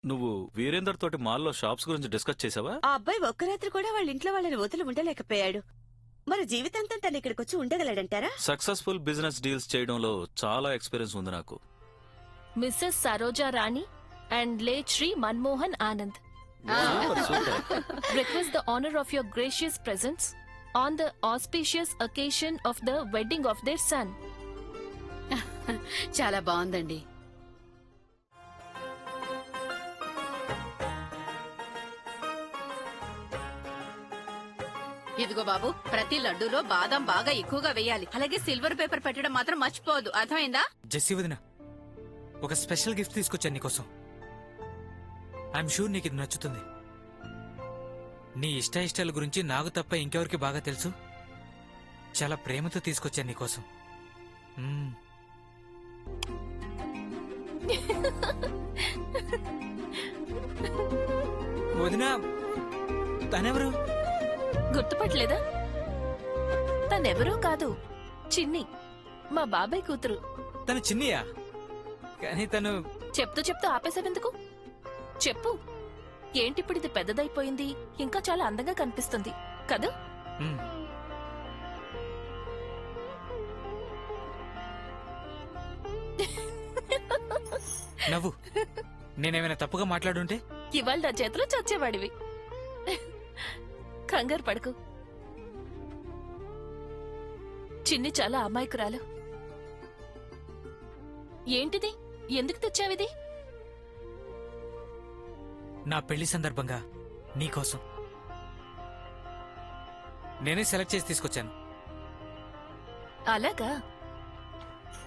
నువ్వు వీరేందర్ తోటి మాల్లో షాప్స్ గురించి డిస్కస్ చేసావా? ఆ అబ్బాయి ఒక్క రాత్రి కూడా వాళ్ళ ఇంట్లో వాళ్ళని వదిలి ఉండలేకపోయాడు. మరి జీవితాంతం తను ఇక్కడికి వచ్చి ఉండగలడంటారా? సక్సెస్ఫుల్ బిజినెస్ డీల్స్ చేయడంలో చాలా ఎక్స్పీరియన్స్ ఉంది నాకు. Mrs Saroja Rani and late Shri Manmohan Anand. Request the honor of your gracious presence on the auspicious occasion of the wedding of their son. చాలా బాగుందండి. ఇదిగో బాబు, ప్రతి లడ్డూలో బాదం బాగా ఎక్కువగా వేయాలి. అలాగే సిల్వర్ పేపర్ పెట్టడం మాత్రం మర్చిపోవద్దు, అర్థమైందా? జెస్సీ వదిన, ఒక స్పెషల్ గిఫ్ట్ తీసుకొచ్చాను నీకోసం. ఐఎమ్ షూర్ నీకు ఇది నచ్చుతుంది. నీ ఇష్టాయిష్టాల గురించి నాకు తప్ప ఇంకెవరికి బాగా తెలుసు. చాలా ప్రేమతో తీసుకొచ్చాను నీకోసం. వదినా, తనెవరు? గుర్తుపట్టలేదా? తనెవరూ కాదు, చిన్ని, మా బాబాయ్ కూతురు. తను చిన్నియా? కానీ తను... చెప్తూ చెప్తూ ఆపేసావెందుకు? చెప్పు. ఏంటిప్పుడు ఇది పెద్దదైపోయింది, ఇంకా చాలా అందంగా కనిపిస్తుంది కదా? నవ్వు. నేనేమైనా తప్పుగా మాట్లాడుంటే ఇవాళ నా చేతిలో చచ్చేవాడివి. కంగారు పడకు. చిన్ని చాలా అమాయకురాలు. ఏంటిది? ఎందుకు తెచ్చావిది? నా పెళ్లి సందర్భంగా నీకోసం నేనే సెలెక్ట్ చేసి తీసుకొచ్చాను. అలాగా?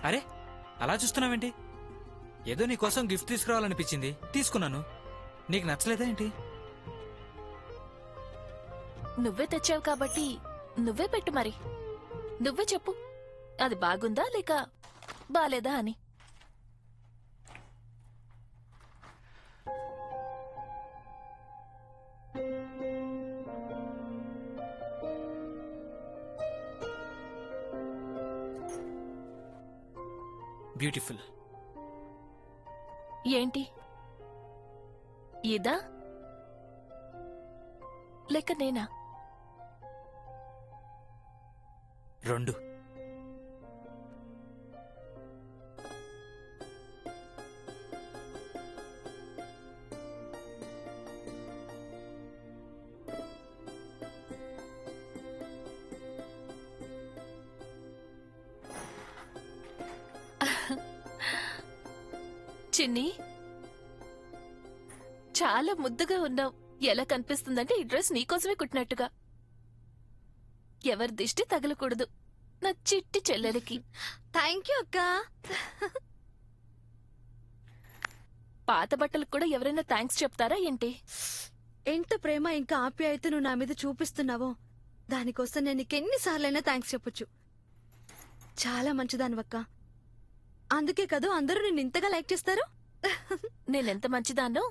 అరే, అలా చూస్తున్నావేంటి? ఏదో నీకోసం గిఫ్ట్ తీసుకురావాలనిపించింది, తీసుకున్నాను. నీకు నచ్చలేదా ఏంటి? నువ్వే తెచ్చావు కాబట్టి నువ్వే పెట్టు. మరి నువ్వే చెప్పు, అది బాగుందా లేక బాలేదా అని. బ్యూటిఫుల్. ఏంటి ఇదా లేక నేనా? రెండు. చిన్ని, చాలా ముద్దుగా ఉన్నావు. ఎలా కనిపిస్తుందంటే ఈ డ్రెస్ నీకోసమే కుట్టినట్టుగా. ఎవరి దిష్టి తగలకూడదు నా చిట్టి చెల్లెలికి. థ్యాంక్ యూ అక్క. పాత బట్టలకు కూడా ఎవరైనా థ్యాంక్స్ చెప్తారా ఏంటి? ఎంత ప్రేమ ఇంకా ఆప్యాయత నువ్వు నా మీద చూపిస్తున్నావో దానికోసం నేను నీకెన్నిసార్లైనా థ్యాంక్స్ చెప్పొచ్చు. చాలా మంచిదానివక్క. అందుకే కదా అందరూ నిన్ను ఇంతగా లైక్ చేస్తారు. నేనెంత మంచిదాన్నో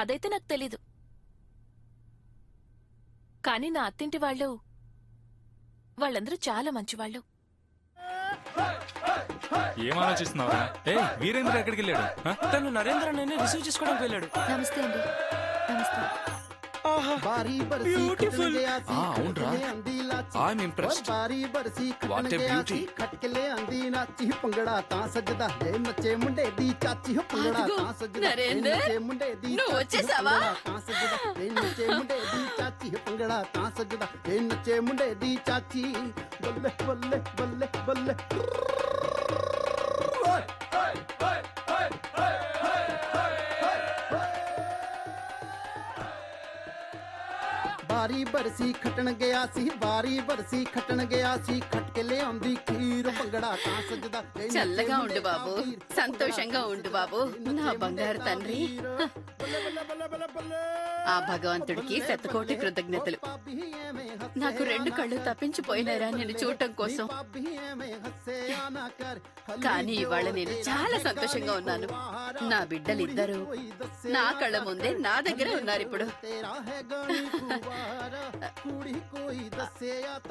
అదైతే నాకు తెలీదు. కానీ నా అత్తింటి వాళ్ళందరూ చాలా మంచివాళ్ళు. ఏం ఆలోచిస్తున్నావా? వీరేంద్ర ఎక్కడికి వెళ్ళాడు? తను నరేంద్ర నేనే రిసీవ్ చేసుకోవడానికి వెళ్ళాడు. నమస్తే అండి. నమస్తే. బ్యూటిఫుల్. అవునరా, I'm impressed. What a beauty. Narender, నువ్వు వచ్చేసావా? ਬਾਰੀ ਬਰਸੀ ਖਟਣ ਗਿਆ ਸੀ, ਬਾਰੀ ਬਰਸੀ ਖਟਣ ਗਿਆ ਸੀ, ਖਟ ਕੇ ਲਿਆਉਂਦੀ ਖੀਰ ਭੰਗੜਾ ਤਾਂ ਸਜਦਾ। చల్లగా ఉండు బాబు, సంతోషంగా ఉండు బాబు, నా బంగారు తండ్రి. ఆ భగవంతుడికి శతకోటి కృతజ్ఞతలు. నాకు రెండు కళ్ళు తప్పించిపోయినారా నేను చూడటం కోసం. కానీ ఇవాళ నేను చాలా సంతోషంగా ఉన్నాను. నా బిడ్డలిద్దరూ నా కళ్ళ ముందే నా దగ్గరే ఉన్నారు ఇప్పుడు.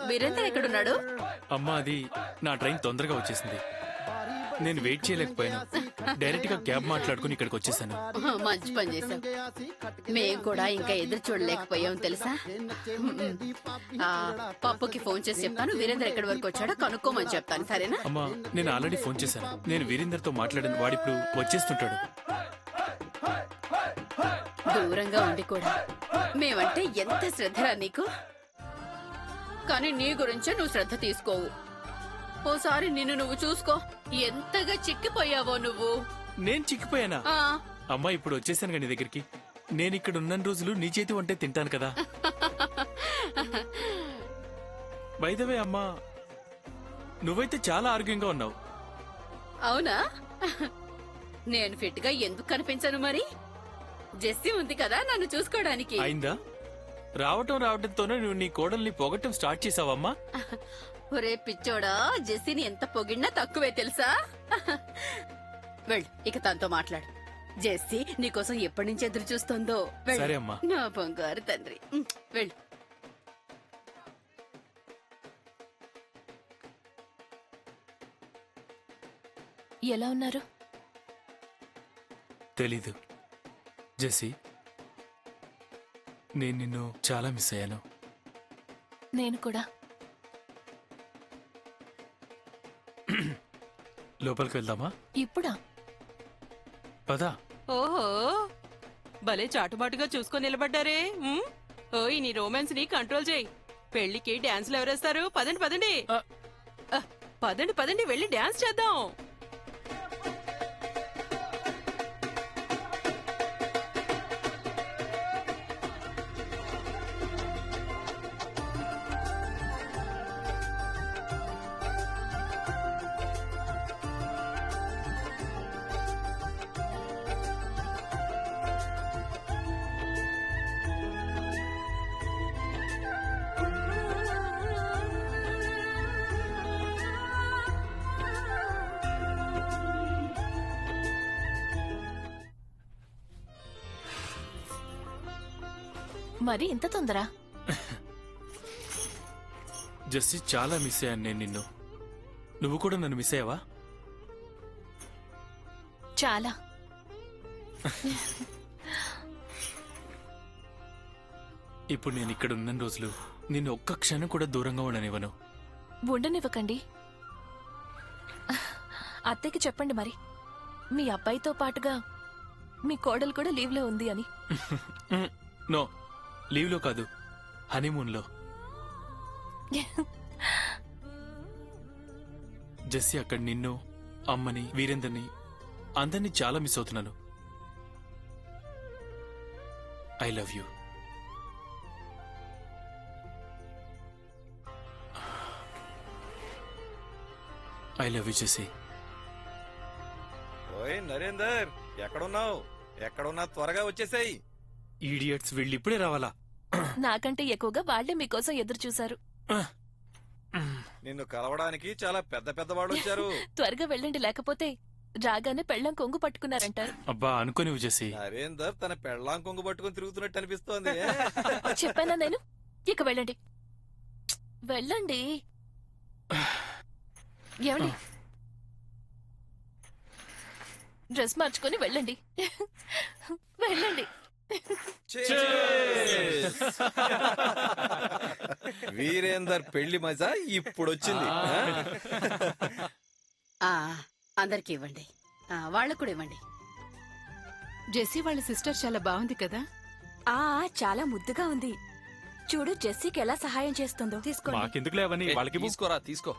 వీరేంద్ర ఎక్కడున్నాడు? అమ్మా, అది నా ట్రైన్ తొందరగా వచ్చేసింది. నేను వెయిట్ చేయలేకపోయాను. డైరెక్ట్ గా క్యాబ్ మాట్లాడుకుని ఇక్కడికి వచ్చేసాను. మంచి పని చేశాం. మేం కూడా ఇంకా ఎదురు చూడలేకపోయాం తెలుసా. పప్పుకి ఫోన్ చేసి చెప్తాను, వీరేంద్ర ఎక్కడి వరకు వచ్చాడో కనుక్కోమని చెప్తాను, సరేనా? అమ్మా, నేను ఆల్రెడీ ఫోన్ చేశాను. నేను వీరేందర్ తో మాట్లాడాను. వాడిప్పుడు వచ్చేస్తుంటాడు. దూరంగా ఉండి కూడా మేమంటే ఎంత శ్రద్ధరా నీకు. కానీ నీ గురించే నువ్వు శ్రద్ధ తీసుకోవు. ఓసారి నిన్ను నువ్వు చూసుకో, ఎంతగా చిక్కిపోయావో నువ్వు. నేను చిక్కిపోయానా? ఆ అమ్మా, ఇప్పుడు వచ్చేసాను నీ దగ్గరికి. నేను ఇక్కడ ఉన్న రోజులు నీ చేతి వంటే తింటాను కదా. బై ద వే అమ్మా, నువ్వైతే చాలా ఆరోగ్యంగా ఉన్నావు. అవునా? నేను ఫిట్ గా ఎందుకు కనిపించను మరి? జెస్సీ ఉంది కదా నన్ను చూసుకోవడానికి. అయిందా? రావటంతోనే నువ్వు నీ కోడల్ని పొగట్టం స్టార్ట్ చేసావమ్మా. ఒరే పిచ్చోడా, జెస్సీని ఎంత పొగిడినా తక్కువే తెలుసా. వెళ్ళు, ఇక తనతో మాట్లాడు. జెస్సీ నీకోసం ఎప్పటి నుంచి ఎదురు చూస్తుందో. వెళ్ళు. సరే అమ్మా. నా బంగారు తండ్రి, వెళ్ళు. ఎలా ఉన్నారు? తెలీదు జెస్సీ, నేను నిన్ను చాలా మిస్ అయ్యాను. నేను కూడా. లోపలికి వెళ్దామా? ఇప్పుడా? పదా. ఓహో, భలే చాటుమాటుగా చూసుకొని నిలబడ్డారే. ఓయ్, నీ రొమాన్స్ ని కంట్రోల్ చేయి. పెళ్లికి డాన్సులు ఎవరేస్తారు? పదండి పదండి. పదండి పదండి, వెళ్ళి డాన్స్ చేద్దాం. మరి ఇంత తొందర? జెస్సీ, చాలా మిస్ అయ్యాను నేను నిన్ను. నువ్వు కూడా నన్ను మిస్ అయ్యావా? చాలా. ఇప్పుడు నేను ఇక్కడ ఉన్న రోజులు నిన్ను ఒక్క క్షణం కూడా దూరంగా ఉండనివ్వను. ఉండనివ్వకండి. అత్తయ్యకి చెప్పండి మరి, మీ అబ్బాయితో పాటుగా మీ కోడలు కూడా లీవ్ లో ఉంది అని. నో, లీవ్ లో కాదు, హనీమూన్ లో. జెస్సీ, అక్కడ నిన్ను, అమ్మని, వీరేందర్ని, అందరినీ చాలా మిస్ అవుతున్నాను. I love you. I love you Jessie. ఓయ్ నరేందర్, ఎక్కడున్నావు? ఎక్కడున్నా త్వరగా వచ్చేసాయి. ఈడియట్స్, వీళ్ళు ఇప్పుడే రావాలా? నాకంటే ఎక్కువగా వాళ్లే మీకోసం ఎదురు చూశారు. నిన్ను కలవడానికి చాలా పెద్ద పెద్ద వాళ్ళు వచ్చారు. త్వరగా వెళ్ళండి, లేకపోతే రాగానే పెళ్ళం కొంగు పట్టుకున్నారంటారు. అబ్బా, అనుకోనివ్వు జెస్సీ. నరేందర్ తన పెళ్ళాం కొంగు పట్టుకుని తిరుగుతున్నట్టు అనిపిస్తోంది. చెప్పానా నేను? ఇక వెళ్ళండి, వెళ్ళండి. ఏమండి, డ్రెస్ మార్చుకొని వెళ్ళండి. వెళ్ళండి. వీరేందర్ పెళ్లి మజా ఇప్పుడు వచ్చింది. అందరికి ఇవ్వండి, వాళ్ళకు కూడా ఇవ్వండి. జెస్సీ వాళ్ళ సిస్టర్ చాలా బాగుంది కదా. చాలా ముద్దుగా ఉంది. చూడు జెస్సీకి ఎలా సహాయం చేస్తుందో. మాకెందుకులే అవన్నీ, వాళ్ళకి తీసుకోరా, తీసుకో.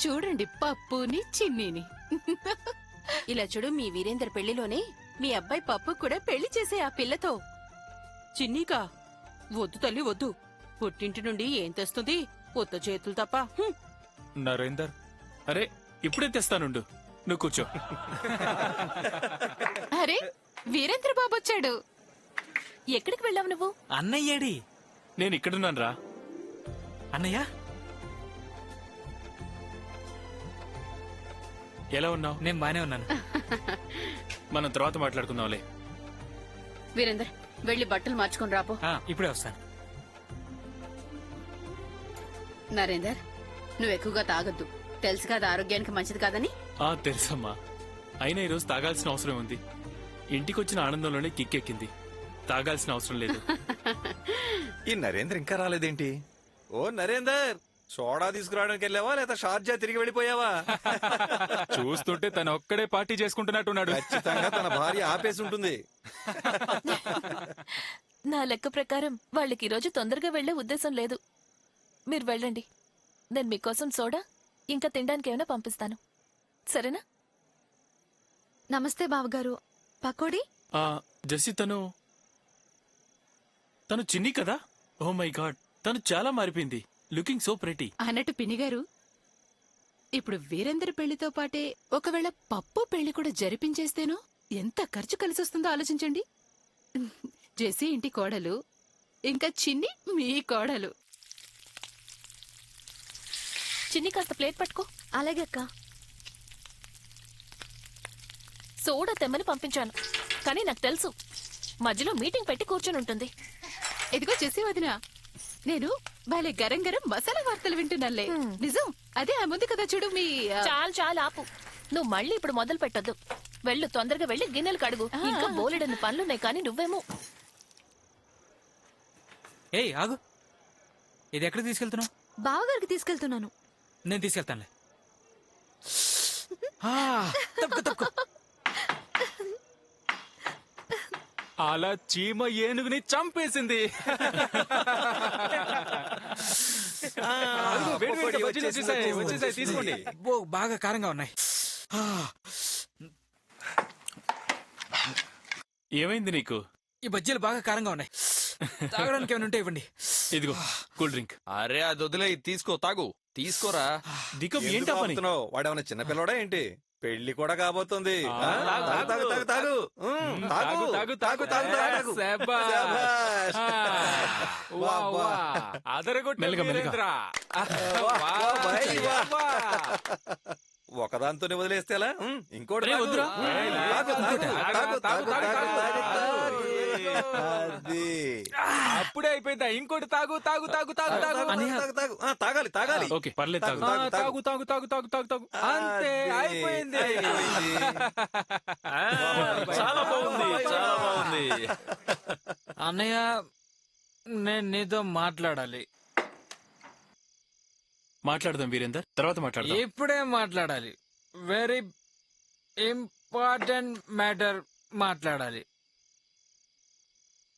చూడండి, పప్పుని చిన్నీని. ఇలా చూడు, మీ వీరేందర్ పెళ్లిలోనే మీ అబ్బాయి పప్పు కూడా పెళ్లి చేసే ఆ పిల్లతో. చిన్నీకా? వద్దు తల్లి వద్దు. పుట్టింటి నుండి ఏం తెస్తుంది? ఉత్త చేతులు తప్ప. నరేందర్, అరే ఇప్పుడే తెస్తానుండు, నువ్వు కూర్చో. అరే, వీరేంద్ర బాబు వచ్చాడు. ఎక్కడికి వెళ్ళావు నువ్వు? అన్నయ్యేడి? నేను ఇక్కడున్నాను రా. అన్నయ్య, ఎలా ఉన్నావు? నేను బానే ఉన్నాను. మనం తర్వాత మాట్లాడుకుందాంలే. వీరేందర్, వెళ్ళి బట్టలు మార్చుకుని రాపో. ఇప్పుడే వస్తాను. నరేందర్, నువ్వు ఎక్కువగా తాగొద్దు. తెలుసు కదా ఆరోగ్యానికి మంచిది కాదని. తెలుసమ్మా. అయినా ఈరోజు తాగాల్సిన అవసరం ఉంది. ఇంటికొచ్చిన ఆనందంలోనే కిక్కెక్కింది. తాగాల్సిన అవసరం లేదు. ఈ నరేంద్ర ఇంకా రాలేదేంటి? ఓ నరేందర్, సోడా తీసుకురావడానికి వెళ్ళావా లేదా షార్జా తిరిగి వెళ్ళిపోయావా? చూస్తుంటే తను ఒక్కడే పార్టీ చేసుకుంటున్నట్టున్నాడు. ఖచ్చితంగా తన భార్య ఆపేసి ఉంటుంది. నా లెక్క ప్రకారం వాళ్ళకి ఈరోజు తొందరగా వెళ్లే ఉద్దేశం లేదు. మీరు వెళ్ళండి. నేను మీకోసం సోడా ఇంకా తినడానికి ఏమైనా పంపిస్తాను. సరేనా? నమస్తే బావగారు. పకోడీ? జెస్సీ, తను చిన్ని కదా? ఓ మై గాడ్, తను చాలా మారిపోయింది. Looking so pretty. అన్నట్టు పినిగారు, ఇప్పుడు వీరేందర్ పెళ్లితో పాటే ఒకవేళ పప్పు పెళ్లి కూడా జరిపించేస్తేనో ఎంత ఖర్చు కలిసొస్తుందో ఆలోచించండి. జెస్సీ ఇంటి కోడలు, ఇంకా చిన్ని మీ కోడలు. చిన్ని కాస్త ప్లేట్ పట్టుకో. అలాగే అక్క. సోడా తెమ్మని పంపించాను, కానీ నాకు తెలుసు మధ్యలో మీటింగ్ పెట్టి కూర్చొని ఉంటుంది. ఇదిగో జెస్సీ వదిన, నేను భలే గరం గరం మసాలా వార్తలు వింటున్నాలే. నిజం, అదే ఆ ముందు కదా చూడు మీ చాలు ఆపు. నువ్వు మళ్ళీ ఇప్పుడు మొదలు పెట్టొద్దు. వెళ్ళు, తొందరగా వెళ్ళి గిన్నెలు కడుగు. ఇంకా బోలెడన్ని పనులున్నాయి, కానీ నువ్వేమో. ఏయ్ ఆగు, ఇది ఎక్కడ తీసుకెళ్తున్నావు? బావగారికి తీసుకెళ్తున్నాను. నేను తీసుకెళ్తానులే. తప్పుకో తప్పుకో. అలా చీమ ఏనుగుని చంపేసింది. తీసుకోండి. బాగా కారంగా ఉన్నాయి. ఏమైంది నీకు? ఈ బజ్జీలు బాగా కారంగా ఉన్నాయి. తాగడానికి ఏమైనా ఉంటే ఇవ్వండి. ఇదిగో కూల్ డ్రింక్. అరే అది వదిలే, తీసుకో, తాగు. తీసుకోరా. దికం ఎందుకు ఏంటా పని? ఆపుతున్నావ్? వాడేమన్నా చిన్నపిల్లడా ఏంటి? పెళ్లి కూడా కాబోతుంది. తాగు, తాగు, తాగు, తాగు. తాగు, తాగు, తాగు, తాగు, తాగు. శాబాష్. వా, వా. మెల్లగా, మెల్లగా. ఒకదాంతోనే వదిలేస్తే ఎలా? ఇంకోటి రే, తాగు. వద్దురా. తాగు, తాగు, తాగు, తాగు, తాగు, తాగు. అది. అప్పుడే అయిపోయిందా? ఇంకోటి తాగు తాగు తాగు తాగు తాగు. తాగు, తాగు. తాగాలి, తాగాలి. ఓకే, పర్లేదు, తాగు. తాగు, తాగు. తాగు తాగు తాగు తాగు తాగు తాగు. అంతే, అయిపోయింది. చాలా బాగుంది, చాలా బాగుంది. అన్నయ్య, నేను నీతో మాట్లాడాలి. మాట్లాడదాం వీరేందర్, తర్వాత మాట్లాడదాం. ఇప్పుడే మాట్లాడాలి. వెరీ ఇంపార్టెంట్ మ్యాటర్ మాట్లాడాలి.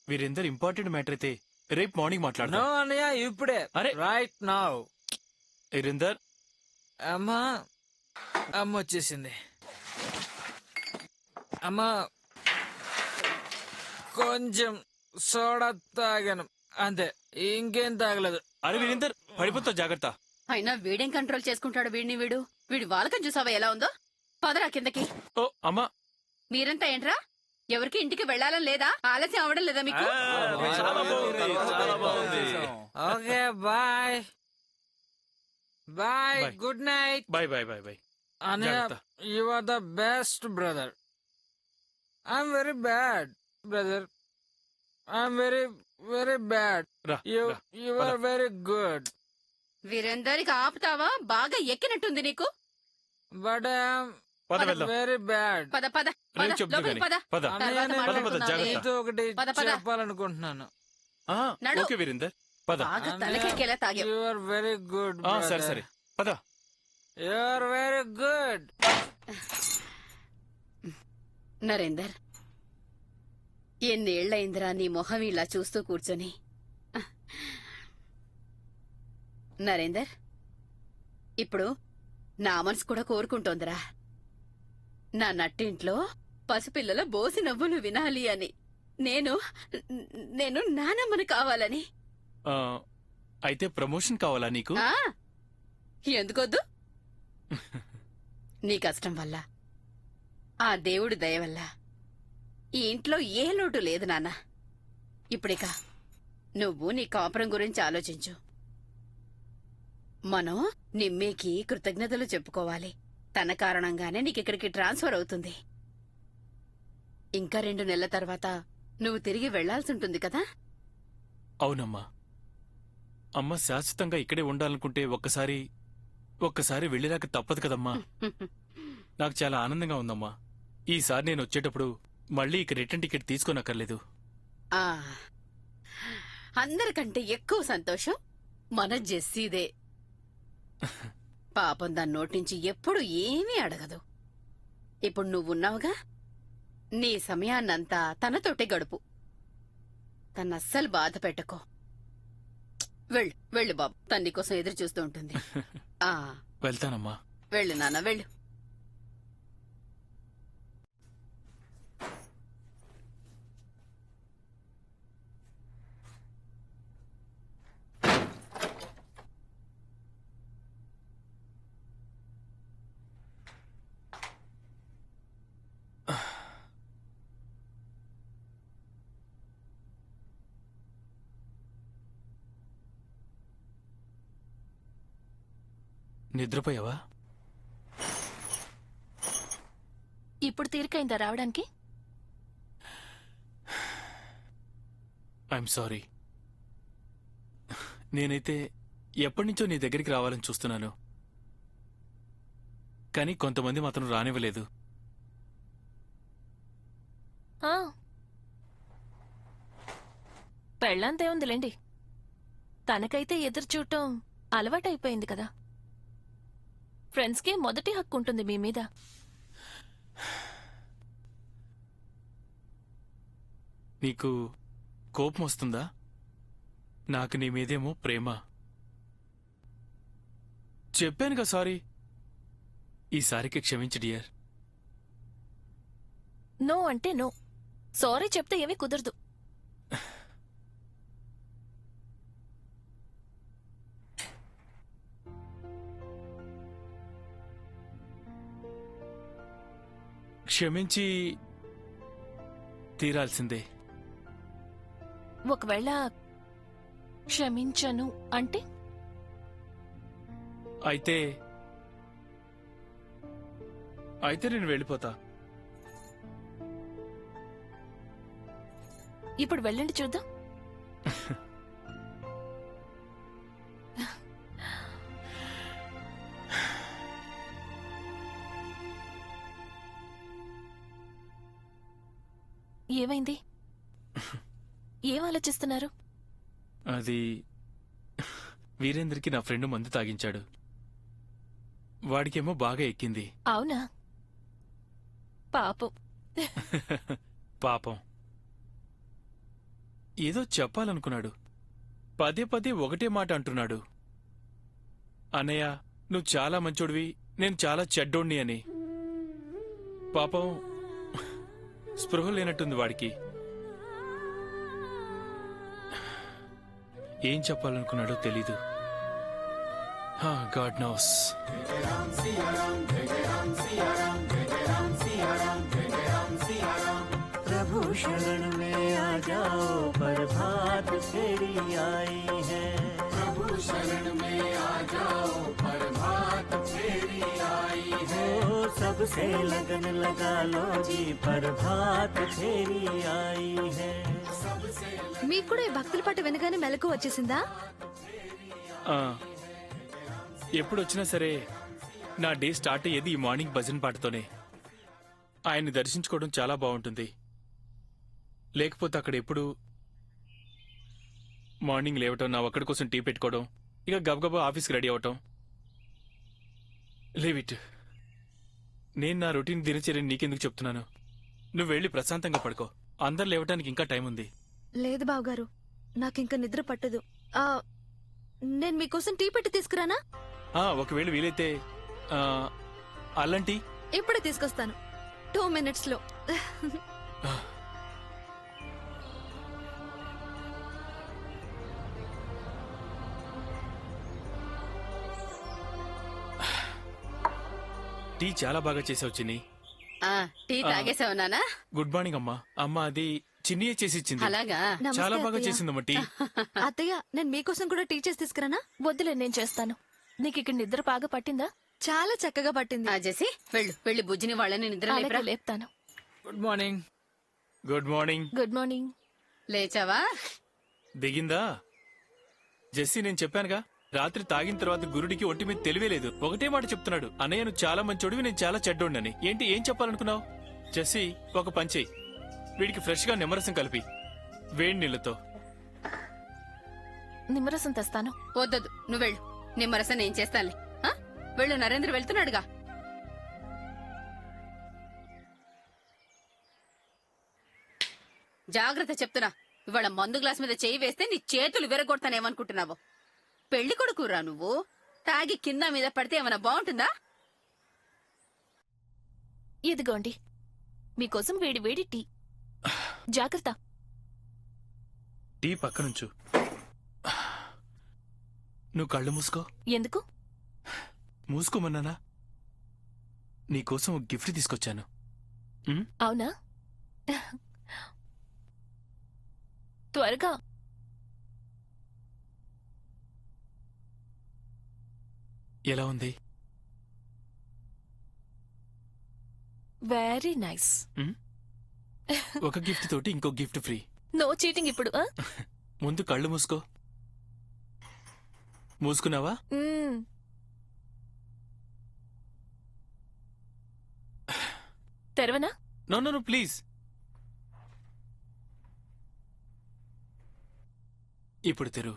వీరేందర్, ఇంపార్టెంట్ మ్యాటర్ అయితే రేపు మార్నింగ్ నో మాట్లాడదాం. అన్నయ్య, ఇప్పుడే. అరే. Right now. వీరేందర్, అమ్మా, అమ్మ వచ్చేసింది. అమ్మా, కొంచెం సోడా తాగాను అంతే, ఇంకేం తాగలేదు. అరే వీరేందర్, పడిపోతావు, జాగ్రత్త. అయినా వీడేం కంట్రోల్ చేసుకుంటాడు వీడిని? వీడి వాళ్ళకం చూసావా ఎలా ఉందో? పదరా కిందకి. ఓ అమ్మా, మీరంతా ఏంట్రా? ఎవరికి ఇంటికి వెళ్ళాలని లేదా? ఆలస్యం అవడం లేదా మీకు? చాలా బాగుంది, చాలా బాగుంది. Okay, bye bye, Bye. Good night. Bye bye bye bye. అన్నయ్య, జాగ్రత్త. You are the best brother. I'm very bad brother. I'm very very bad. రా, యు రా. You are very good. వీరందరికి ఆపుతావా? బాగా ఎక్కినట్టుంది నీకు. బట్ పద వెళ్దాం. Very bad. పద పద పద, రేపు చెప్తా లోపలికి గానీ. పద. పద. అన్నయ్య, తర్వాత నేను మాట్లాడుకుందాంలే. జాగ్రత్త. నీతో ఒకటి పద, పద. చెప్పాలనుకుంటున్నాను. నడు. ఓకే వీరేందర్, పద. బాగా తలకెక్కేలా తాగావు. You are very good. సరే సరే, పద. You are very good. Narender, ఎన్నేళ్లయిందిరా నీ మొహం ఇలా చూస్తూ కూర్చొని? నరేందర్, ఇప్పుడు నా మనసు కూడా కోరుకుంటోందిరా, నా నట్టింట్లో పసిపిల్లల బోసి నవ్వులు వినాలి అని. నేను నానమ్మని కావాలని. ఆ, అయితే ప్రమోషన్ కావాలా నీకు? ఆ, ఎందుకొద్దు? నీ కష్టం వల్ల, ఆ దేవుడి దయ వల్ల ఈ ఇంట్లో ఏ లోటు లేదు నాన్న. ఇప్పుడిక నువ్వు నీ కాపురం గురించి ఆలోచించు. మనం నిమ్మేకి కృతజ్ఞతలు చెప్పుకోవాలి. తన కారణంగానే నీకిక్కడికి ట్రాన్స్ఫర్ అవుతుంది. ఇంకా 2 నెలల తర్వాత నువ్వు తిరిగి వెళ్లాల్సి ఉంటుంది కదా? అవునమ్మా. అమ్మ శాశ్వతంగా ఇక్కడే ఉండాలనుకుంటే ఒక్కసారి ఒక్కసారి వెళ్ళిరాక తప్పదు కదమ్మా. నాకు చాలా ఆనందంగా ఉందమ్మా. ఈసారి నేను వచ్చేటప్పుడు మళ్ళీ ఇక రిటర్న్ టికెట్ తీసుకోనక్కర్లేదు. ఆ అందరికంటే ఎక్కువ సంతోషం మన జెస్సీదే. పాపం దాని నోటించి ఎప్పుడు ఏమీ అడగదు. ఇప్పుడు నువ్వున్నావుగా, నీ సమయాన్నంతా తనతోటే గడుపు. తనస్సలు బాధ పెట్టకో. వెళ్ళు వెళ్ళు బాబు, తన నీకోసం ఎదురు చూస్తూ ఉంటుంది. ఆ వెళ్తానమ్మా. వెళ్ళు నాన్న, వెళ్ళు. నిద్రపోయావా? ఇప్పుడు తీరికైందా రావడానికి? I'm sorry. నేనైతే ఎప్పటినుంచో నీ దగ్గరికి రావాలని చూస్తున్నాను, కానీ కొంతమంది మాత్రం రానివ్వలేదు. పెళ్ళంతే ఉందిలేండి. తనకైతే ఎదురు చూడటం అలవాటైపోయింది కదా. ఫ్రెండ్స్కి మొదటి హక్కు ఉంటుంది మీ మీద. నీకు కోపం వస్తుందా? నాకు నీ మీదేమో ప్రేమ. చెప్పానుగా సారీ. ఈసారికి క్షమించు డియర్. నో అంటే నో. సారీ చెప్తే ఏమీ కుదరదు. క్షమించి తీరాల్సిందే. ఒకవేళ క్షమించను అంటే? అయితే నేను వెళ్ళిపోతా. ఇప్పుడు వెళ్ళండి చూద్దాం. ఏమైంది? ఏం ఆలోచిస్తున్నారు? అది వీరేంద్రకి నా ఫ్రెండ్ మందు తాగించాడు. వాడికేమో బాగా ఎక్కింది. అవునా? పాపం. పాపం. ఏదో చెప్పాలనుకున్నాడు. పదే పదే ఒకటే మాట అంటున్నాడు. అన్నయ్య, నువ్వు చాలా మంచోడివి, నేను చాలా చెడ్డోణ్ణి అని. పాపం స్పృహ లేనట్టుంది వాడికి. ఏం చెప్పాలనుకున్నాడో తెలీదు. God knows. प्रभु शरण में आ जाओ, प्रभात फेरी आई है। प्रभु शरण में आ जाओ, प्रभात फेरी आई है। ओ सबसे लगन लगा लो जी, प्रभात फेरी आई है। మీకు కూడా ఈ భక్తుల పాట వినగానే మెలకు వచ్చేసిందా? ఎప్పుడొచ్చినా సరే నా డే స్టార్ట్ అయ్యేది ఈ మార్నింగ్ భజన్ పాటతోనే. ఆయన్ని దర్శించుకోవడం చాలా బాగుంటుంది. లేకపోతే అక్కడ ఎప్పుడు మార్నింగ్ లేవటం, నా ఒక్కడి కోసం టీ పెట్టుకోవడం, ఇక గబగబా ఆఫీస్కి రెడీ అవటం. Leave it. నేను నా రొటీన్ దినచర్యని నీకెందుకు చెప్తున్నాను? నువ్వు వెళ్ళి ప్రశాంతంగా పడుకో. అందరు లేవటానికి ఇంకా టైం ఉంది. లేదు బావగారు, నాకింక నిద్ర పట్టదు. నేను మీకోసం టీ పెట్టి తీసుకురానా? ఒకవేళ వీలైతే అల్లం టీ ఇప్పుడే తీసుకొస్తాను, 2 minutes లో. టీ చాలా బాగా చేసావు చిన్ని. టీ తాగేసావు నానా? గుడ్ మార్నింగ్ అమ్మా. అమ్మ అది చిన్నియే చేసి ఇచ్చింది. అలాగా? చాలా బాగా చేసిందమ్మా టీ. అత్తయ్య, నేను మీకోసం కూడా టీ చేసి తీసుకురానా? వద్దులే, నేను చేస్తాను. నీకు ఇక్కడ నిద్ర బాగా పట్టిందా? చాలా చక్కగా పట్టింది. జెసి, వెళ్ళు వెళ్ళి బుజ్జిని వాళ్ళని నిద్ర లేపుతాను. Good morning. Good morning. Good morning. లేచావా? దిగిందా? జెస్సీ, నేను చెప్పానుగా రాత్రి తాగిన తర్వాత గురుడికి ఒంటి మీద తెలివేలేదు. ఒకటే మాట చెప్తున్నాడు, అన్నయ్య నువ్వు చాలా మంచోడివి, నేను చాలా చెడ్డోడినని. ఏంటి ఏం చెప్పాలనుకున్నావు? జెస్సీ, ఒక పంచేయి. వీడికి ఫ్రెష్ గా నిమ్మరసం కలిపి వేడి నీళ్లతో. నిమ్మరసం తెస్తాను. వద్దదు, నువ్వు వెళ్ళు. నిమ్మరసం నేను చేస్తానులే. వెళ్ళు, నరేంద్ర వెళ్తున్నాడుగా. జాగ్రత్త చెప్తున్నా, ఇవాళ మందు గ్లాస్ మీద చేయి వేస్తే నీ చేతులు విరగొడతానేమనుకుంటున్నావు? పెళ్లి కొడుకురా నువ్వు. తాగి కింద మీద పడితే ఏమైనా బాగుంటుందా? ఇదిగోండి మీకోసం వేడి వేడి టీ. జాగ్రత్త. టీ పక్కనుంచు. నువ్వు కళ్ళు మూసుకో. ఎందుకు మూసుకోమన్నానా? నీకోసం ఒక గిఫ్ట్ తీసుకొచ్చాను. అవునా? త్వరగా. ఎలా ఉంది? Very nice. ఒక గిఫ్ట్ తోటి ఇంకో గిఫ్ట్ ఫ్రీ. నో చీటింగ్ ఇప్పుడు. ముందు కళ్ళు మూసుకో. మూసుకున్నావా? తెరవనా? No no no please. ఇప్పుడు తెరు.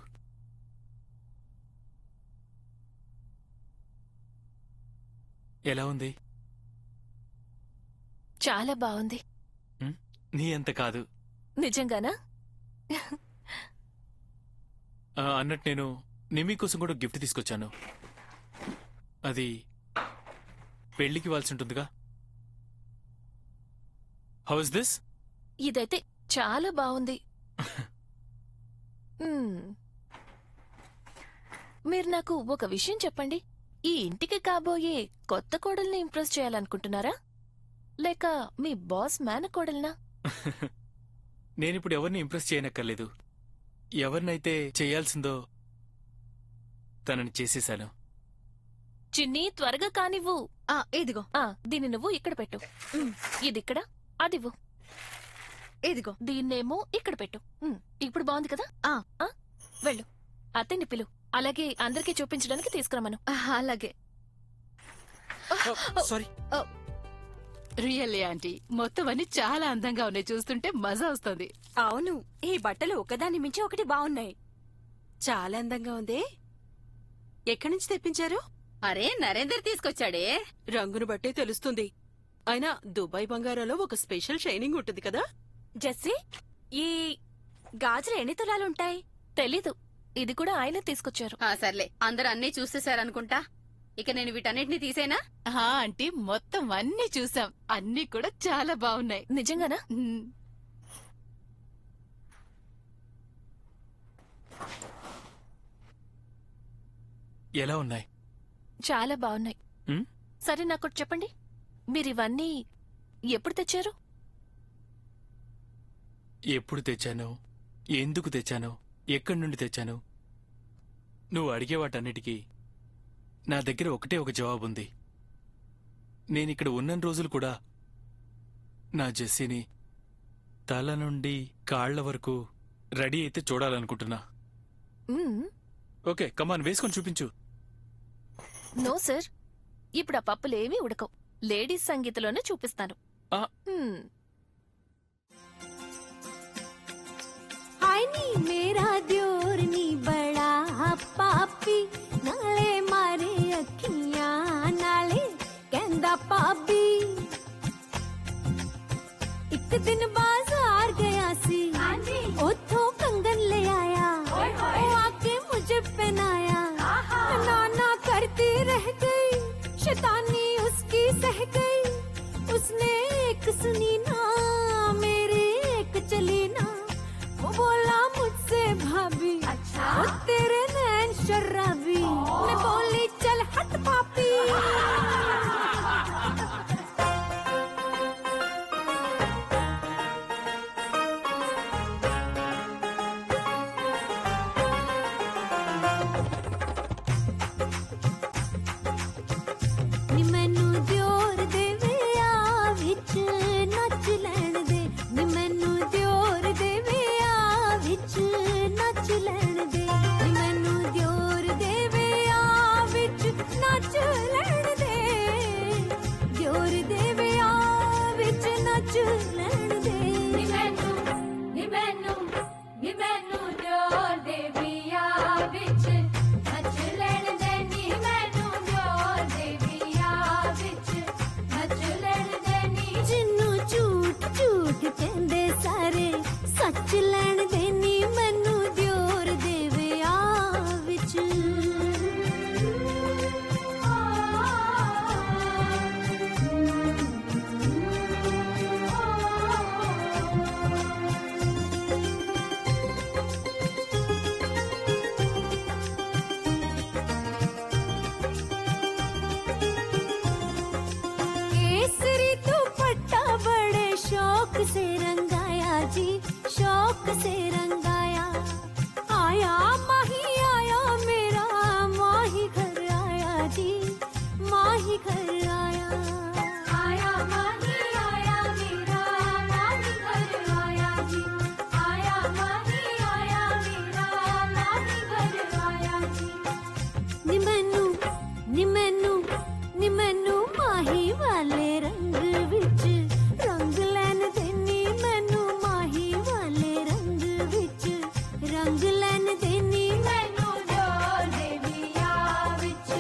ఎలా ఉంది? చాలా బాగుంది. నీ అంత కాదు. నిజంగానా? అన్నట్టు నేను నిమి కోసం కూడా గిఫ్ట్ తీసుకొచ్చాను. అది పెళ్లికి ఇవ్వాల్సి ఉంటుందిగా. How is this? ఇదైతే చాలా బాగుంది. మీరు నాకు ఒక విషయం చెప్పండి. ఈ ఇంటికి కాబోయే కొత్త కోడల్ని ఇంప్రెస్ చేయాలనుకుంటున్నారా, లేక మీ బాస్ మేనకోడల్నా? నేనిప్పుడు ఎవరిని ఇంప్రెస్ చేయనక్కర్లేదు. ఎవరినైతే చేయాల్సిందో తనని చేసేశాను. చిన్ని, త్వరగా కానివ్వు. ఇదిగో. దీన్ని నువ్వు ఇక్కడ పెట్టు. ఇదిక్కడ, అదివ్వు. ఇదిగో. దీన్నేమో ఇక్కడ పెట్టు. ఇప్పుడు బాగుంది కదా? వెళ్ళు, అత్తని పిలు. అలాగే అందరికీ చూపించడానికి తీసుకురమ్మను. అలాగే. సారీ. రియల్లీ ఆంటీ, మొత్తం అన్ని చాలా అందంగా ఉన్నాయి. చూస్తుంటే మజా వస్తుంది. అవును, ఈ బట్టలు ఒకదాని మించి ఒకటి బాగున్నాయి. చాలా అందంగా ఉంది. ఎక్కడి నుంచి తెప్పించారు? అరే, నరేందర్ తీసుకొచ్చాడే. రంగును బట్టే తెలుస్తుంది. అయినా దుబాయ్ బంగారాలో ఒక స్పెషల్ షైనింగ్ ఉంటుంది కదా. జెస్సీ, ఈ గాజులు ఎన్ని తులాలుంటాయి? తెలీదు, ఇది కూడా ఆయన తీసుకొచ్చారు. సర్లే, అందరూ అన్నీ చూసేశారనుకుంటా. ఇక నేను వీటన్నిటిని తీసేనా? ఆంటీ, మొత్తం అన్ని చూసాం. అన్ని కూడా చాలా బాగున్నాయి. నిజంగానా? ఎలా ఉన్నాయి? చాలా బాగున్నాయి. సరే, నాకు చెప్పండి, మీరు ఇవన్నీ ఎప్పుడు తెచ్చారు? ఎప్పుడు తెచ్చాను, ఎందుకు తెచ్చాను, ఎక్కడి నుండి తెచ్చాను, నువ్వు అడిగే వాటన్నిటికీ నా దగ్గర ఒకటే ఒక జవాబుంది. నేనిక్కడ ఉన్న రోజులు కూడా నా జెస్సీని తల నుండి కాళ్ల వరకు రెడీ అయితే చూడాలనుకుంటున్నా. ఓకే, కమాన్, వేసుకొని చూపించు. నో సార్, ఇప్పుడు ఆ పప్పులేమీ ఉడకవు. లేడీస్ సంగీతలోనే చూపిస్తాను. मेरा दियोर नी बड़ा पापी, नाले मारे अखियां नाले कहंदा पापी। एक दिन बाजार गया सी, उथों कंगन ले आया, ओ आके मुझे पहनाया। नाना करती रह गई, शैतानी उसकी सह गई। उसने एक सुनी ना मेरी एक चली ना, वो बोला मुझसे भाभी, अच्छा वो तेरे नैन शराबी। मैं बोली चल हट पापी। सोच लैन देनी मैनू दियोर देवे आ विच केसरी दुपट्टा बड़े शौक से रंगाया जी, शौक से रंगाया। आया माही आया मेरा, माही घर आया जी, माही घर आया। आया माही आया मेरा, माही घर आया जी, आया माही आया मेरा, माही घर आया जी। नी मैनू नी मैनू नी मैनू माही वाले रंग विच रंग लैन देनी मैनू, माही वाले रंग विच रंग लैन देनी मैनू दियोर देवी आ विच।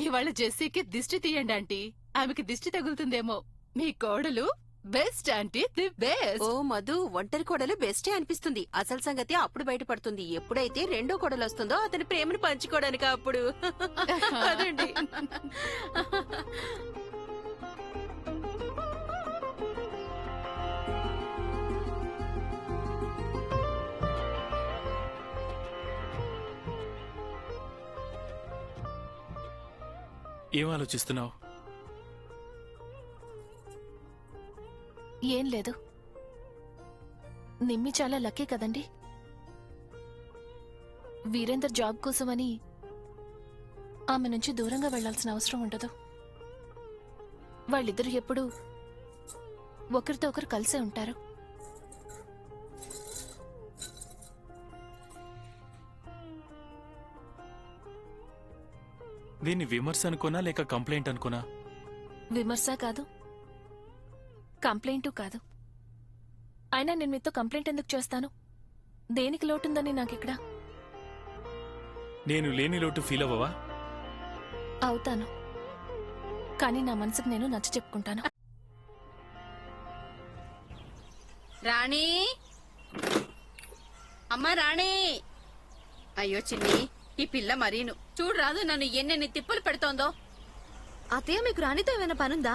ఇవాళ జెస్సీకి దిష్టి తీయండి ఆంటీ, ఆమెకి దిష్టి తగులుతుందేమో. మీ కోడలు బెస్ట్ ఆంటీ, ది బెస్ట్. ఓ మధు, ఒంటరి కోడలు బెస్టే అనిపిస్తుంది. అసలు సంగతి అప్పుడు బయటపడుతుంది ఎప్పుడైతే రెండో కోడలు వస్తుందో అతని ప్రేమను పంచుకోవడానికి. అప్పుడు అదండి. ఏం ఆలోచిస్తున్నావు? ఏం లేదు. నిమ్మి చాలా లక్కీ కదండి. వీరేందర్ జాబ్ కోసమని ఆమె నుంచి దూరంగా వెళ్లాల్సిన అవసరం ఉండదు. వాళ్ళిద్దరూ ఎప్పుడూ ఒకరితో ఒకరు కలిసే ఉంటారు. దీన్ని విమర్శ అనుకోనా లేక కంప్లైంట్ అనుకోనా? విమర్శ కాదు, కంప్లైంటు కాదు. అయినా నేను మీతో కంప్లైంట్ ఎందుకు చేస్తాను? దేనికి లోటుందని నాకిక్కడ? నేను లేని లోటు ఫీల్ అవ్వవా? అవుతాను, కానీ నా మనసుకు నేను నచ్చ చెప్పుకుంటాను. రాణి, అమ్మా రాణి. అయ్యో చిన్ని, ఈ పిల్ల మరీను చూడు రాదు నన్ను ఎన్నెన్ని తిప్పులు పెడుతోందో. అత్తయ్య, మీకు రాణితో ఏమైనా పనుందా?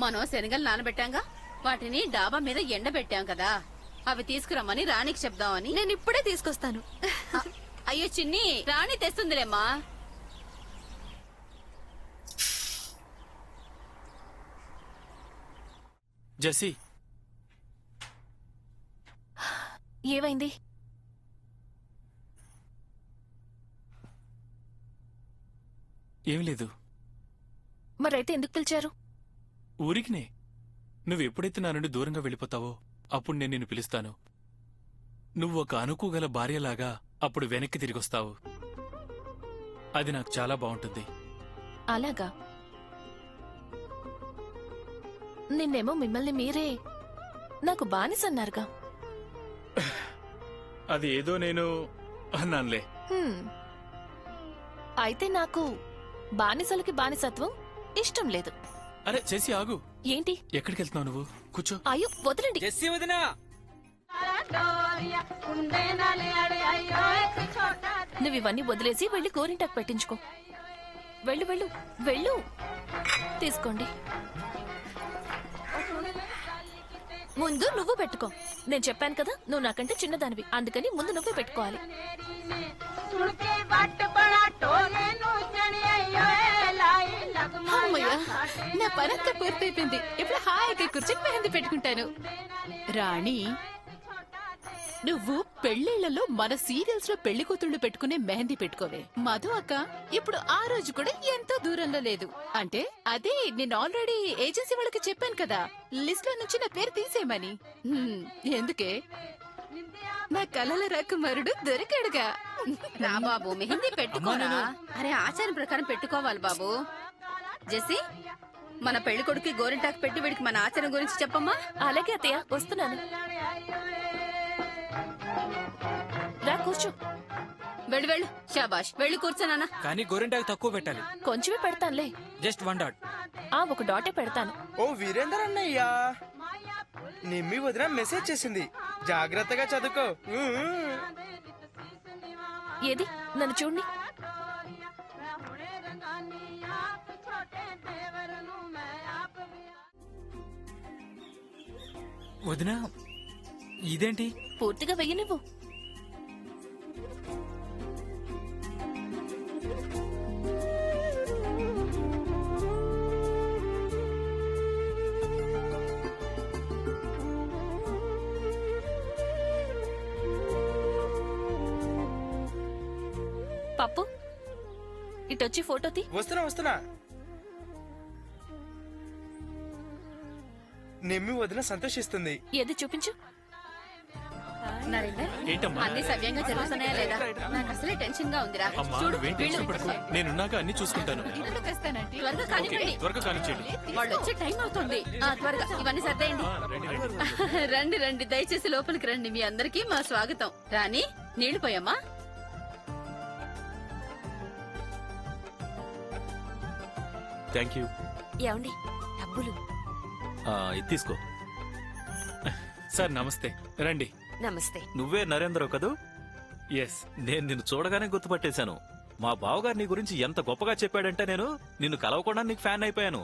మనం శనగలు నానబెట్టాంగా, వాటిని డాబా మీద ఎండబెట్టాం కదా, అవి తీసుకురమ్మని రాణికి చెప్దామని. నేను ఇప్పుడే తీసుకొస్తాను. అయ్యో చిన్ని, రాణి తెస్తుందిలేమ్మా. జెస్సీ, ఏమైంది? ఏం లేదు. మరైతే ఎందుకు పిలిచారు? ఊరికినే. నువ్వు ఎప్పుడైతే నా నుండి దూరంగా వెళ్ళిపోతావో అప్పుడు నేను నిన్ను పిలుస్తాను. నువ్వు ఒక అనుకోగల భార్యలాగా అప్పుడు వెనక్కి తిరిగొస్తావు. అది నాకు చాలా బాగుంటుంది. అలాగా? నిన్నేమో మిమ్మల్ని మీరే నాకు బానిసన్నారుగా. అది ఏదో నేను అన్నానులే. అయితే నాకు బానిసలకి బానిసత్వం ఇష్టం లేదు. అరే చేసి ఆగు. ఏంటి? ఎక్కడికి వెళ్తున్నావు నువ్వు? కూర్చో. అయ్యో వదలండి. జెస్సీ వదినా, నువ్వు ఇవన్నీ వదిలేసి వెళ్ళి గోరింటాకు పెట్టించుకో. వెళ్ళు వెళ్ళు వెళ్ళు. తీసుకోండి. ముందు నువ్వు పెట్టుకో. నేను చెప్పాను కదా, నువ్వు నాకంటే చిన్నదానివి, అందుకని ముందు నువ్వే పెట్టుకోవాలి. అమ్మయ్య, నా పనంతా పూర్తయిపోయింది. ఇప్పుడు హాయిగా కూర్చొని మెహందీ పెట్టుకుంటాను. రాణి, నువ్వు పెళ్లిళ్లలో మన సీరియల్స్ లో పెళ్లి కూతుళ్ళు పెట్టుకునే మెహందీ పెట్టుకోవే. మధు అక్క ఇప్పుడు ఆ రోజు కూడా ఎంతో దూరంలో లేదు. అంటే అదే నేను ఆల్రెడీ ఏజెన్సీ వాళ్ళకి చెప్పాను కదా, లిస్ట్ లో నుంచి నా పేరు తీసేయమని. ఎందుకే? నా కలల రాకుమారుడు దొరికాడుగా. రా బాబు, మెహందీ పెట్టుకోరా. అరే ఆచారం ప్రకారం పెట్టుకోవాలి బాబు. జెస్సీ, మన పెళ్లి కొడుకు గోరింటాకు పెట్టి వీడికి మన ఆచారం గురించి చెప్పమ్మా. అలాగే అత్తయ్య, వస్తున్నాను. రా కూర్చో. వెళ్ళు వెళ్ళు శాబాష్ వెళ్ళి కూర్చోనానా. కానీ గోరింటాకు తక్కువ పెట్టాలి. కొంచెమే పెడతానులే. Just 1 dot. ఒక డాటే పెడతాను. ఓ వీరేందర్ అన్నయ్యా, నిమ్మి వదిన మెసేజ్ చేసింది, జాగ్రత్తగా చదువుకో. ఏది నన్ను చూడండి. వదినా ఇదేంటి? పూర్తిగా వెయ్యి నువ్వు. పప్పు ఇటొచ్చి ఫోటో తీ. వస్తున్నా. నిమ్మి వదిన సంతోషిస్తుంది. ఏది చూపించు. నరేందర్, ఏంటమ్మా? అన్ని సవ్యంగా జరుగుతున్నాయా లేదా? నాకు అసలే టెన్షన్ గా ఉందిరా. అమ్మా చూడు నువ్వేం టెన్షన్ పడకు, నేనున్నాక అన్ని చూసుకుంటాను. త్వరగా కానివ్వండి, త్వరగా కానిచ్చేయండి. వాళ్ళు వచ్చే టైం అవుతుంది. త్వరగా ఇవన్నీ సర్దేయండి. రండి రండి, దయచేసి లోపలికి రండి. మీ అందరికీ మా స్వాగతం. రాణి, నీళ్లు పోయమ్మా. Thank you. ఏమండి డబ్బులు? ఇది తీసుకో. సార్ నమస్తే, రండి. నమస్తే. నువ్వే నరేంద్ర కదూ? ఎస్. నేను నిన్ను చూడగానే గుర్తుపట్టేశాను. మా బావగారు నీ గురించి ఎంత గొప్పగా చెప్పాడంటే నేను నిన్ను కలవకుండా నీకు ఫ్యాన్ అయిపోయాను.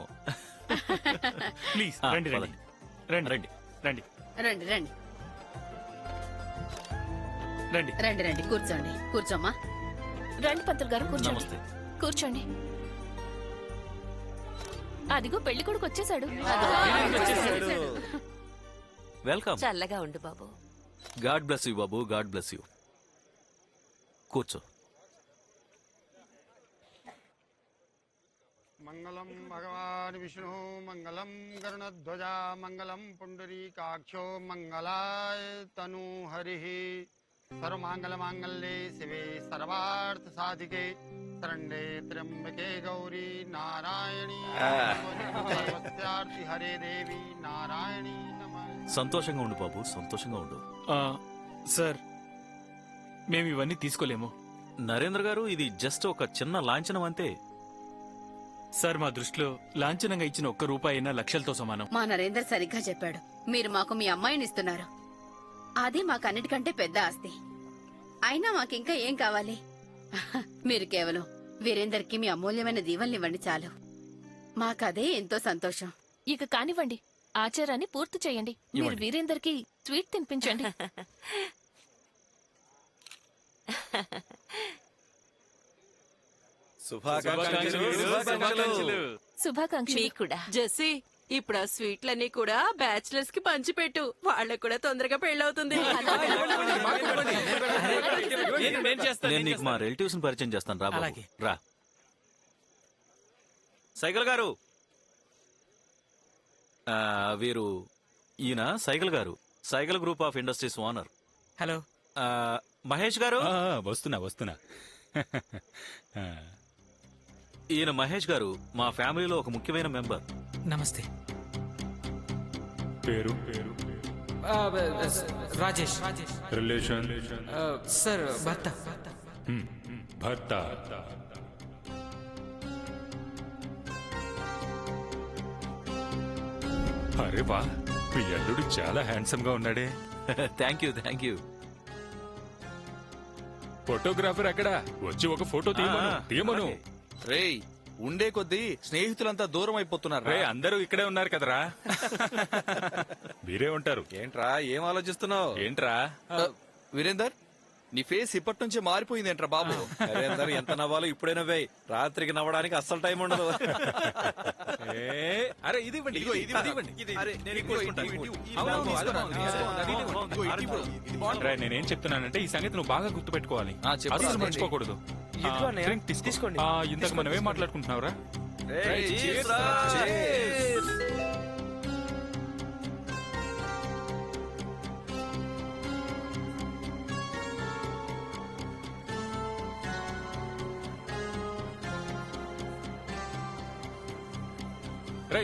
ప్లీజ్ రండి రండి రండి రండి రండి రండి రండి రండి రండి రండి, కూర్చోండి. కూర్చోమ్మా. రండి పంతులు గారు, కూర్చోండి. నమస్తే. కూర్చోండి. అదిగో పెళ్లి కొడుకు వచ్చేసాడు. వెల్కమ్. చల్లగా ఉండు బాబు. గాడ్ బ్లెస్ యూ బాబు, గాడ్ బ్లెస్ యూ. కూర్చో. మంగళం భగవాన్ విష్ణు, మంగళం గరుణధ్వజ, మంగళం పుండరీకాక్షో, మంగళాయ తను హరి. సర్వమంగళ మాంగళ్యే శివే సర్వార్థ సాధికే, శరణ్యే త్ర్యంబకే గౌరీ నారాయణీ నమోస్తుతే, హరే దేవి నారాయణీ నమః. సంతోషంగా ఉండు బాబు, సంతోషంగా ఉండు. సార్ మేము ఇవన్నీ తీసుకోలేము. నరేంద్ర గారు, ఇది జస్ట్ ఒక చిన్న లాంఛనం అంతే. సార్ మా దృష్టిలో లాంఛనంగా ఇచ్చిన ₹1 అయినా లక్షలతో సమానం. మా నరేందర్ సరిగ్గా చెప్పాడు. మీరు మాకు మీ అమ్మాయిని ఇస్తున్నారు, అది మాకన్నిటికంటే పెద్ద ఆస్తి. అయినా మాకింకా ఏం కావాలి? మీరు కేవలం వీరేందర్కి మీ అమూల్యమైన దీవెనలివ్వండి చాలు. మాకదే ఎంతో సంతోషం. ఇక కానివ్వండి, ఆచారాన్ని పూర్తి చేయండి. మీరు వీరేందర్కి స్వీట్ తినిపించండి. శుభాకాంక్షలు. కూడా జెస్సీ, ఇప్పుడు ఆ స్వీట్లన్నీ కూడా బ్యాచిలర్స్ కి పంచిపెట్టు. వాళ్ళకు కూడా తొందరగా పెళ్ళవుతుంది. నేను నీకు మా రిలేటివ్స్ పరిచయం చేస్తాను. రా బాబు, రా. సైకిల్ గారు, వీరు ఈయన సైకిల్ గారు, cycle group of industries owner. Hello. Mahesh గారు. వస్తున్నా. ఈయన మహేష్ గారు మా ఫ్యామిలీలో ఒక ముఖ్యమైన మెంబర్. నమస్తే. పేరు? రాజేష్. రిలేషన్? సార్ భర్త. భర్త. అరే వా, మీ అల్లుడు చాలా హ్యాండ్సమ్ గా ఉన్నాడే. Thank you, thank you. Photographer అక్కడ వచ్చి ఒక ఫోటో తీయమను. రేయ్, ఉండే కొద్దీ స్నేహితులంతా దూరం అయిపోతున్నారు. రే, అందరూ ఇక్కడే ఉన్నారు కదరా. మీరే ఉంటారు. ఏంట్రా, ఏం ఆలోచిస్తున్నావు? ఏంట్రా వీరేందర్, నీ ఫేస్ ఇప్పటి నుంచే మారిపోయిందేంట్రా బాబు? వీరేందర్, ఎంత నవ్వాలో ఇప్పుడే నవ్వే. రాత్రికి నవ్వడానికి అస్సలు టైం ఉండదు. అరే ఇది ఇవ్వండి, ఇది ఇవ్వండి. నేనేం చెప్తున్నానంటే ఈ సంగతి నువ్వు బాగా గుర్తు పెట్టుకోవాలి, అసలు మర్చిపోకూడదు. తీసుకోండి. ఇంతకు మనం ఏం మాట్లాడుకుంటున్నావురా?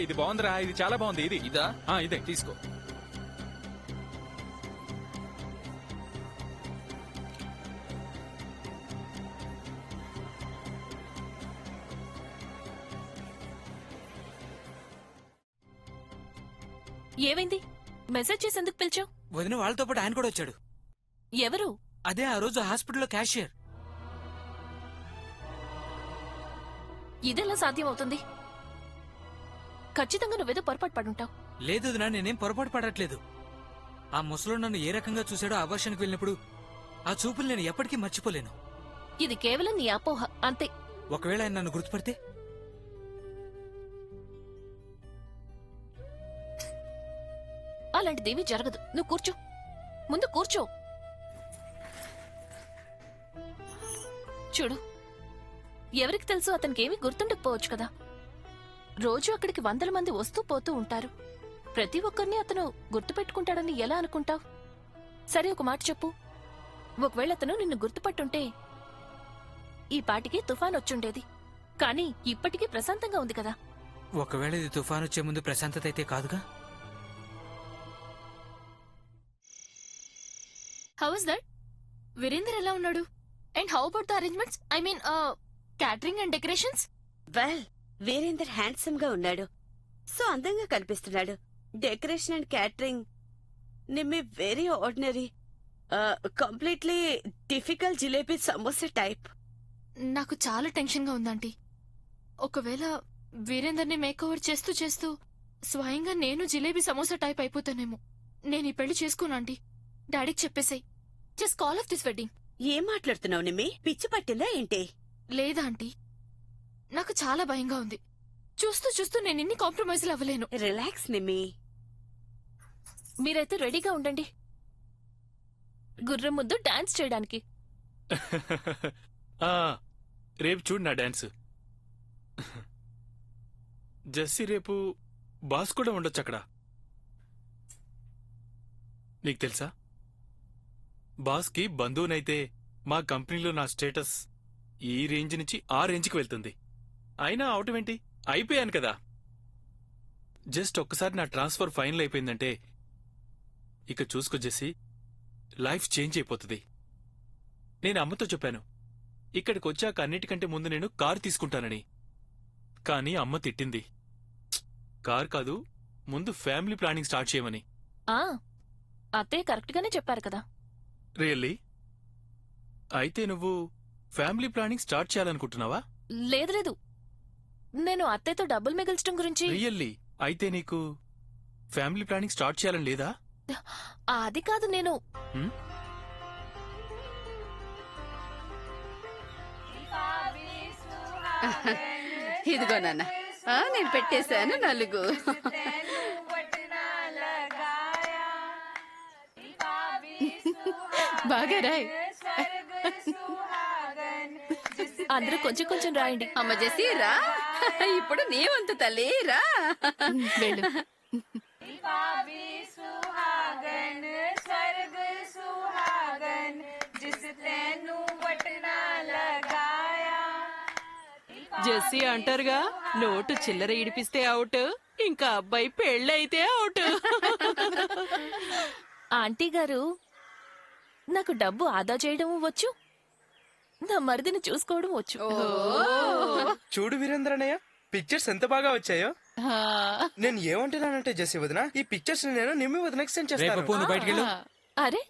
ఇది బాగుందిరా, ఇది చాలా బాగుంది. ఇది ఇదా? ఇదే తీసుకో. ఏమైంది? మెసేజ్ చేసి ఎందుకు పిలిచావు? వదిన వాళ్ళతో పాటు ఆయన కూడా వచ్చాడు. ఎవరు? అదే ఆ రోజు హాస్పిటల్లో క్యాషియర్. ఇదెలా సాధ్యం అవుతుంది? ఖచ్చితంగా నువ్వేదో పొరపాటు పడుంటావు. లేదు వదినా, నేనేం పొరపాటు పడట్లేదు. ఆ ముసలో నన్ను ఏ రకంగా చూశాడో అబార్షన్కి వెళ్ళినప్పుడు ఆ చూపులు నేను ఎప్పటికీ మర్చిపోలేను. ఇది కేవలం నీ అపోహ అంతే. ఒకవేళ ఆయన నన్ను గుర్తుపడితే? అలాంటిదేమీ జరగదు. నువ్వు కూర్చో, ముందు కూర్చో. చూడు, ఎవరికి తెలుసు అతనికేమీ గుర్తుండకపోవచ్చు కదా. రోజు అక్కడికి 100 మంది వస్తూ పోతూ ఉంటారు. ప్రతి ఒక్కరిని అతను గుర్తుపెట్టుకుంటాడని ఎలా అనుకుంటావు? సరే, ఒక మాట చెప్పు. ఒకవేళ అతను నిన్ను గుర్తుపట్టుంటే ఈ పాటికి తుఫాన్ వచ్చుండేది. కానీ ఇప్పటికీ ప్రశాంతంగా ఉంది కదా. ఒకవేళ ఇది తుఫాన్ వచ్చే ముందు ప్రశాంతత అయితే కాదుగా. How is that? వీరేందర్ ఎలా ఉన్నాడు? And how about the arrangements? I mean catering and decorations? Well, Virender handsome గా ఉన్నాడు, సో అందంగా కనిపిస్తున్నాడు. Decoration and catering Nimmi very ordinary, completely difficult jalebi samosa type. నాకు చాలా టెన్షన్ గా ఉందంటీ. ఒకవేళ వీరేందర్ని మేకోవర్ చేస్తూ చేస్తూ స్వయంగా నేను జిలేబీ సమోసా టైప్ అయిపోతానేమో. నేను ఈ పెళ్లి చేసుకోను ఆంటీ. డాడీకి చెప్పేసాయి. Just call off this wedding. ఏం మాట్లాడుతున్నావు నిమ్మి? పిచ్చి పట్టిందా ఏంటి? లేదా ఆంటీ, నాకు చాలా భయంగా ఉంది. చూస్తూ చూస్తూ నేను ఇన్ని కాంప్రమైజ్లు అవ్వలేను. రిలాక్స్ నిమ్మి. మీరైతే రెడీగా ఉండండి, గుర్రం ముద్దు డాన్స్ చేయడానికి. రేపు చూడు నా డాన్స్. జెస్సీ, రేపు బాస్ కూడా ఉండొచ్చు అక్కడ. నీకు తెలుసా, బాస్కి బంధువునైతే మా కంపెనీలో నా స్టేటస్ ఈ రేంజ్ నుంచి ఆ రేంజ్కి వెళ్తుంది. అయినా అవటం ఏంటి, అయిపోయాను కదా. జస్ట్ ఒక్కసారి నా ట్రాన్స్ఫర్ ఫైనల్ అయిపోయిందంటే ఇక చూసుకో జెస్సీ, లైఫ్ చేంజ్ అయిపోతుంది. నేను అమ్మతో చెప్పాను, ఇక్కడికి వచ్చాక అన్నిటికంటే ముందు నేను కారు తీసుకుంటానని. కానీ అమ్మ తిట్టింది. కార్ కాదు, ముందు ఫ్యామిలీ ప్లానింగ్ స్టార్ట్ చేయమని. అత్తే కరెక్ట్ గానే చెప్పారు కదా. రియల్లీ? అయితే నువ్వు ఫ్యామిలీ ప్లానింగ్ స్టార్ట్ చేయాలనుకుంటున్నావా? లేదు లేదు, నేను అత్తయ్యతో డబ్బులు మిగిల్చడం గురించి. రియల్లీ? అయితే నీకు ఫ్యామిలీ ప్లానింగ్ స్టార్ట్ చేయాలని లేదా? అది కాదు, నేను ఇదిగో నాన్న, నేను పెట్టేశాను 4. బాగా రాయ్. అందరూ కొంచెం కొంచెం రాయండి. అమ్మ జెస్సీ రా, ఇప్పుడు నీ వంతు తల్లి రా. జెస్సీ అంటారుగా, నోటు చిల్లర ఇడిపిస్తే అవుట్, ఇంకా అబ్బాయి పెళ్ళైతే అవుట్. ఆంటీ గారు, నాకు డబ్బు ఆదా చేయడం వచ్చు, నా మరిదిని చూసుకోవడం వచ్చు. చూడు వీరేంద్రనయ్య, పిక్చర్స్ ఎంత బాగా వచ్చాయో. నేను ఏమంటున్నానంటే జెస్సీ వదిన, ఈ పిక్చర్స్ నేను నిమ్మి వదినకి సెండ్ చేస్తాను. అరే,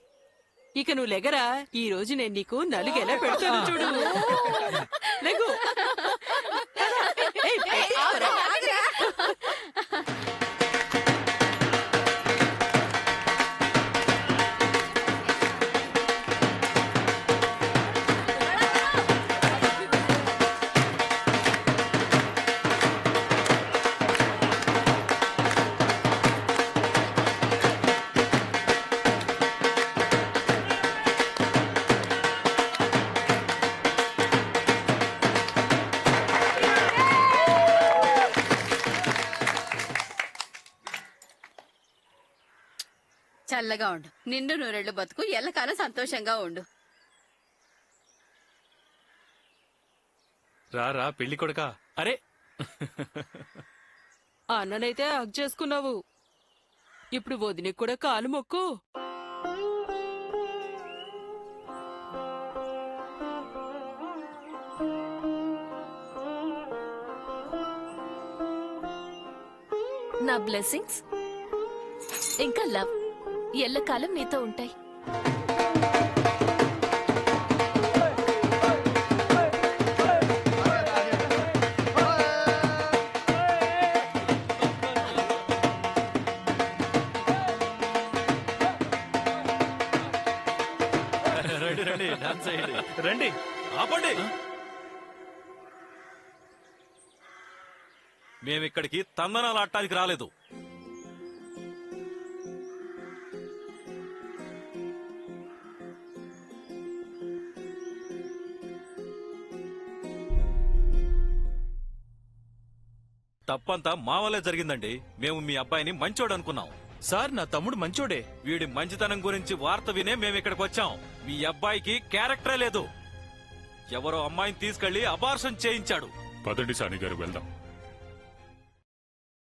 ఇక నువ్వు లెగరా, ఈ రోజు నేను నీకు నలుగెలా పెడతాను చూడు. లెగు. చల్లగా ఉండు, నిండు నూరెళ్ళు బతుకు, ఎల్లకాలం సంతోషంగా ఉండు. రా పెళ్లి కొడకా. అరే, అన్ననైతే హగ్ చేసుకున్నావు, ఇప్పుడు వదినకి కూడా కాలు మొక్కు. నా బ్లెస్సింగ్స్ ఇంకా లవ్ ఎల్లకాలం మీతో ఉంటాయి. రండి రండి డాన్స్ చేయండి. రండి. ఆపండి. మేమిక్కడికి తందనాలు ఆడటానికి రాలేదు. తప్పంతా మా వల్లే జరిగిందండి. మేము మీ అబ్బాయిని మంచోడు అనుకున్నాం. సార్ నా తమ్ముడు మంచోడే. వీడి మంచితనం గురించి వార్త వినే మేము ఇక్కడికి వచ్చాం. మీ అబ్బాయికి క్యారెక్టరే లేదు. ఎవరో అమ్మాయిని తీసుకెళ్లి అబార్షన్ చేయించాడు. పదండి సాని గారు వెళ్దాం.